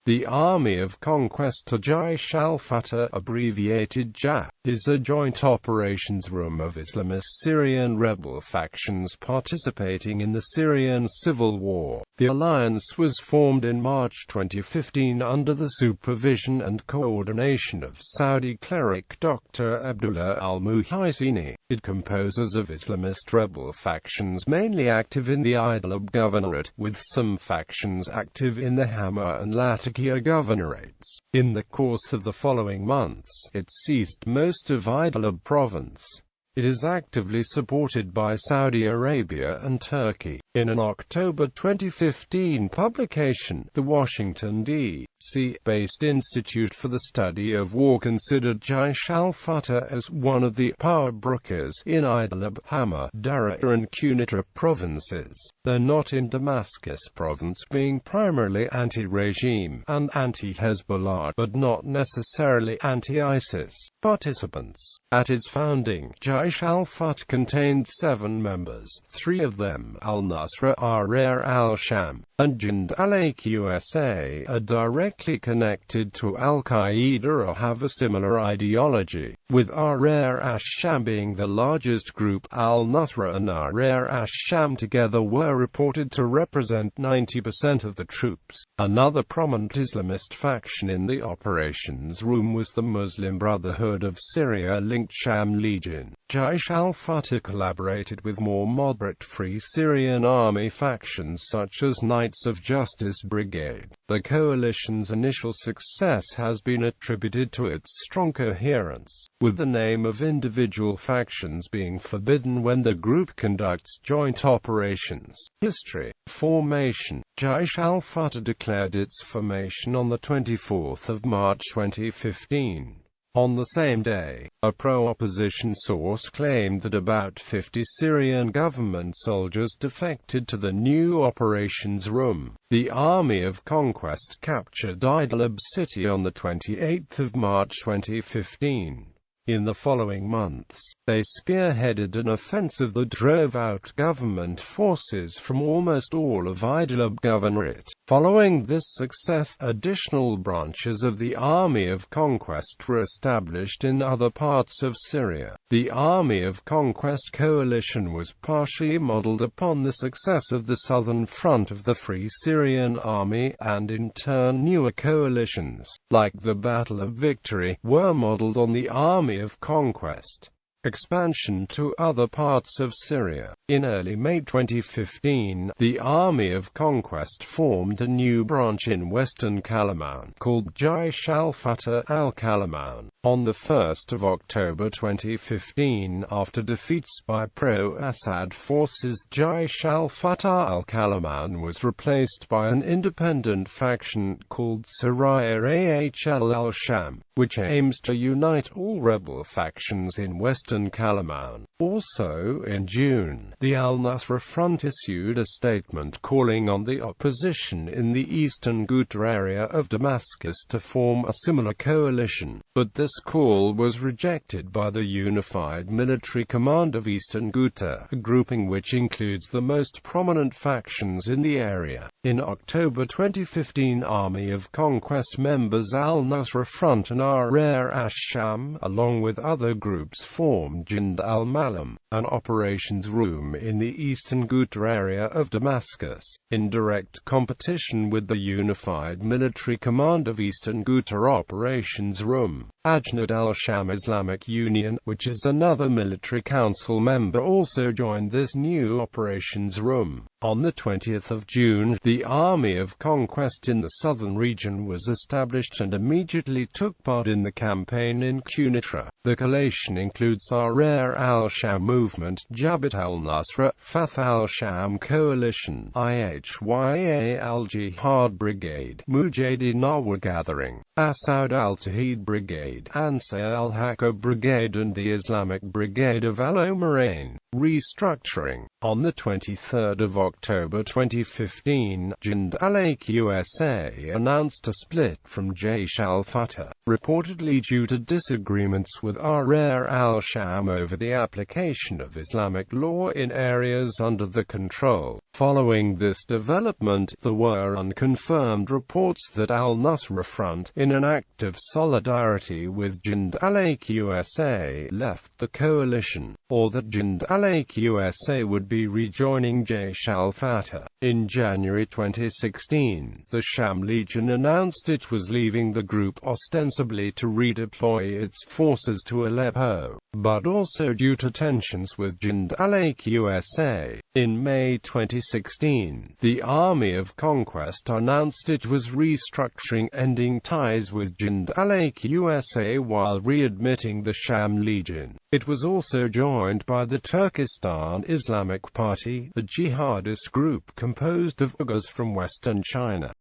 The Army of Conquest, or Jaish al-Fatah, abbreviated JA, is a joint operations room of Islamist Syrian rebel factions participating in the Syrian Civil War. The alliance was formed in March 2015 under the supervision and coordination of Saudi cleric Dr Abdullah al-Muhaysini. It composes of Islamist rebel factions mainly active in the Idlib Governorate, with some factions active in the Hama and Latakia governorates. In the course of the following months, it seized most of Idlib province. It is actively supported by Saudi Arabia and Turkey. In an October 2015 publication, the Washington, D.C. based Institute for the Study of War considered Jaish al-Fatah as one of the power brokers in Idlib, Hama, Daraa and Quneitra provinces, though not in Damascus province, being primarily anti-regime and anti-Hezbollah, but not necessarily anti-ISIS. Participants. At its founding, Jaish al-Fatah contained 7 members, 3 of them al-Nusra, al-Sham, and Jund al-Aqsa, are directly connected to al-Qaeda or have a similar ideology, with al-Sham being the largest group. Al-Nusra and al-Sham together were reported to represent 90% of the troops. Another prominent Islamist faction in the operations room was the Muslim Brotherhood of Syria-linked Sham Legion. Jaish al-Fatah collaborated with more moderate Free Syrian Army factions such as Knights of Justice Brigade. The coalition's initial success has been attributed to its strong coherence, with the name of individual factions being forbidden when the group conducts joint operations. History. Formation. Jaish al-Fatah declared its formation on the 24th of March 2015. On the same day, a pro-opposition source claimed that about 50 Syrian government soldiers defected to the new operations room. The Army of Conquest captured Idlib city on the 28th of March 2015. In the following months, they spearheaded an offensive that drove out government forces from almost all of Idlib Governorate. Following this success, additional branches of the Army of Conquest were established in other parts of Syria. The Army of Conquest coalition was partially modeled upon the success of the Southern Front of the Free Syrian Army, and in turn newer coalitions, like the Battle of Victory, were modeled on the Army of Conquest. Expansion to other parts of Syria. In early May 2015, the Army of Conquest formed a new branch in Western Kalaman, called Jaish al-Fatah al-Kalaman. On the 1st of October 2015, after defeats by pro-Assad forces, Jaish al-Fatah al-Kalaman was replaced by an independent faction called Saraya al-Sham, which aims to unite all rebel factions in Western Kalaman. Also in June, the al-Nusra Front issued a statement calling on the opposition in the eastern Ghouta area of Damascus to form a similar coalition, but this call was rejected by the Unified Military Command of Eastern Ghouta, a grouping which includes the most prominent factions in the area. In October 2015, Army of Conquest members al-Nusra Front and al-Sham, along with other groups, formed Jund al-Malam, an operations room in the eastern Ghouta area of Damascus, in direct competition with the Unified Military Command of Eastern Ghouta operations room. Ajnad al-Sham Islamic Union, which is another military council member, also joined this new operations room. On the 20th of June, the Army of Conquest in the southern region was established and immediately took part in the campaign in Quneitra. The coalition includes al-Sham Movement, Jabhat al-Nusra, Fath al-Sham Coalition, Ihya al-Jihad Brigade, Mujahideen al Gathering, Asad al-Tawhid Brigade, Ansar al-Haqqa Brigade and the Islamic Brigade of al-Omarain. Restructuring. On the 23rd of October 2015, Jund al-Aqsa announced a split from Jaish al-Fatah, reportedly due to disagreements with al-Sham over the application of Islamic law in areas under the control Following this development, there were unconfirmed reports that al-Nusra Front, in an act of solidarity with Jand al-Aqsa, left the coalition, or that Jand al-Aqsa would be rejoining Jaish al-Fatah. In January 2016, the Sham Legion announced it was leaving the group ostensibly to redeploy its forces to Aleppo, but also due to tensions with Jand al-Aqsa. In May 2016, the Army of Conquest announced it was restructuring, ending ties with Jand al-Aqsa while readmitting the Sham Legion. It was also joined by the Turkestan Islamic Party, a jihadist group composed of Uyghurs from Western China.